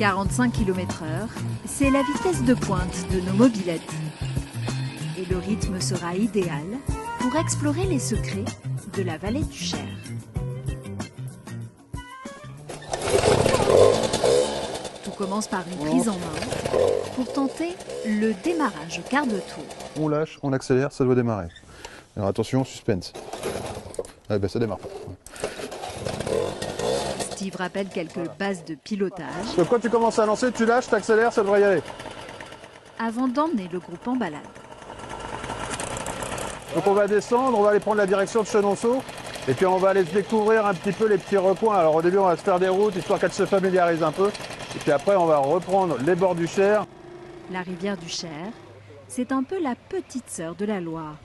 45 km/h, c'est la vitesse de pointe de nos mobylettes. Et le rythme sera idéal pour explorer les secrets de la vallée du Cher. Tout commence par une prise en main pour tenter le démarrage au quart de tour. On lâche, on accélère, ça doit démarrer. Alors attention, suspense. Ah ben ça démarre. Steve rappelle quelques bases de pilotage. Donc quand tu commences à lancer, tu lâches, tu accélères, ça devrait y aller. Avant d'emmener le groupe en balade. Donc on va descendre, on va aller prendre la direction de Chenonceau. Et puis on va aller découvrir un petit peu les petits recoins. Alors au début on va se faire des routes, histoire qu'elles se familiarisent un peu. Et puis après on va reprendre les bords du Cher. La rivière du Cher, c'est un peu la petite sœur de la Loire.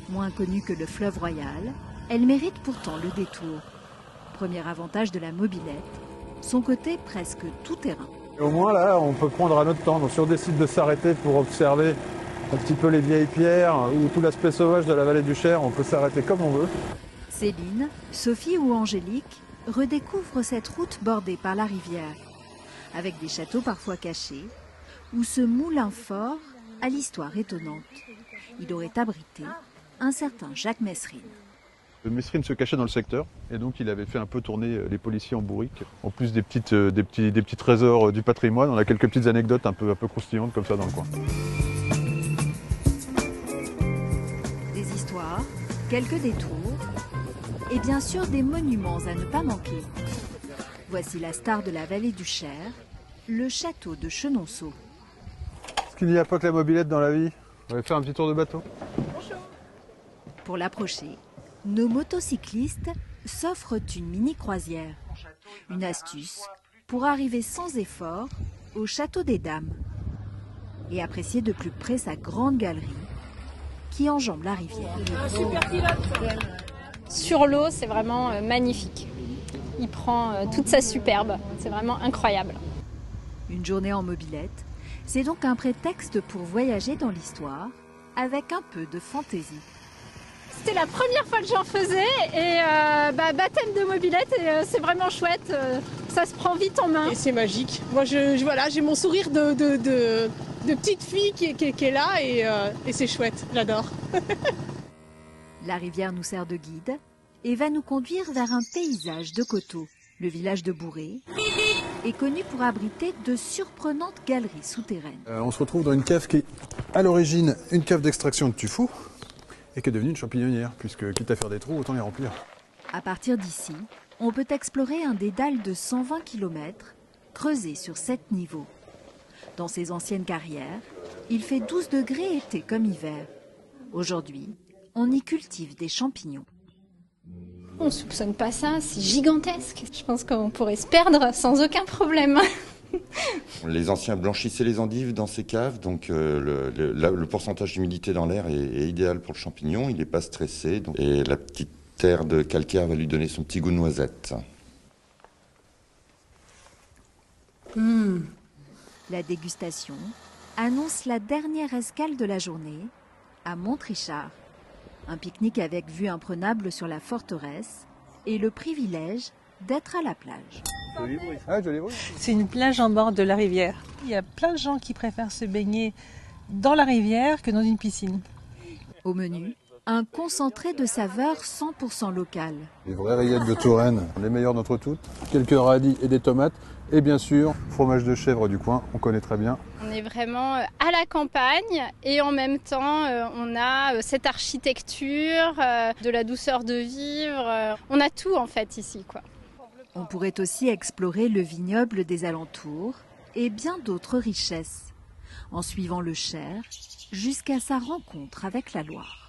Moins connue que le fleuve Royal, elle mérite pourtant le détour. Premier avantage de la mobilette, son côté presque tout-terrain. Au moins là, on peut prendre à notre temps. Donc si on décide de s'arrêter pour observer un petit peu les vieilles pierres ou tout l'aspect sauvage de la vallée du Cher, on peut s'arrêter comme on veut. Céline, Sophie ou Angélique redécouvrent cette route bordée par la rivière, avec des châteaux parfois cachés, ou ce moulin fort à l'histoire étonnante. Il aurait abrité un certain Jacques Messrine. Messrine se cachait dans le secteur et donc il avait fait un peu tourner les policiers en bourrique. En plus des petits trésors du patrimoine, on a quelques petites anecdotes un peu croustillantes comme ça dans le coin. Des histoires, quelques détours et bien sûr des monuments à ne pas manquer. Voici la star de la vallée du Cher, le château de Chenonceau. Est-ce qu'il n'y a pas que la mobilette dans la vie? On va faire un petit tour de bateau. Pour l'approcher, nos motocyclistes s'offrent une mini-croisière. Une astuce pour arriver sans effort au château des Dames et apprécier de plus près sa grande galerie qui enjambe la rivière. Sur l'eau, c'est vraiment magnifique. Il prend toute sa superbe. C'est vraiment incroyable. Une journée en mobilette, c'est donc un prétexte pour voyager dans l'histoire avec un peu de fantaisie. C'était la première fois que j'en faisais et baptême de mobilette et c'est vraiment chouette, ça se prend vite en main. Et c'est magique. Moi voilà, j'ai mon sourire de petite fille qui est là et c'est chouette, j'adore. La rivière nous sert de guide et va nous conduire vers un paysage de coteaux. Le village de Bourré est connu pour abriter de surprenantes galeries souterraines. On se retrouve dans une cave qui est à l'origine une cave d'extraction de tuffeau. Et qui est devenue une champignonnière, puisque quitte à faire des trous, autant les remplir. À partir d'ici, on peut explorer un dédale de 120 km, creusé sur 7 niveaux. Dans ces anciennes carrières, il fait 12 degrés été comme hiver. Aujourd'hui, on y cultive des champignons. On ne soupçonne pas ça, c'est gigantesque. Je pense qu'on pourrait se perdre sans aucun problème. Les anciens blanchissaient les endives dans ces caves, donc le pourcentage d'humidité dans l'air est idéal pour le champignon, il n'est pas stressé, et la petite terre de calcaire va lui donner son petit goût de noisette. La dégustation annonce la dernière escale de la journée à Montrichard. Un pique-nique avec vue imprenable sur la forteresse et le privilège d'être à la plage. C'est une plage en bord de la rivière. Il y a plein de gens qui préfèrent se baigner dans la rivière que dans une piscine. Au menu, un concentré de saveurs 100% locales. Les vraies rillettes de Touraine, les meilleures d'entre toutes. Quelques radis et des tomates. Et bien sûr, fromage de chèvre du coin, on connaît très bien. On est vraiment à la campagne et en même temps, on a cette architecture, de la douceur de vivre. On a tout en fait ici, quoi. On pourrait aussi explorer le vignoble des alentours et bien d'autres richesses, en suivant le Cher jusqu'à sa rencontre avec la Loire.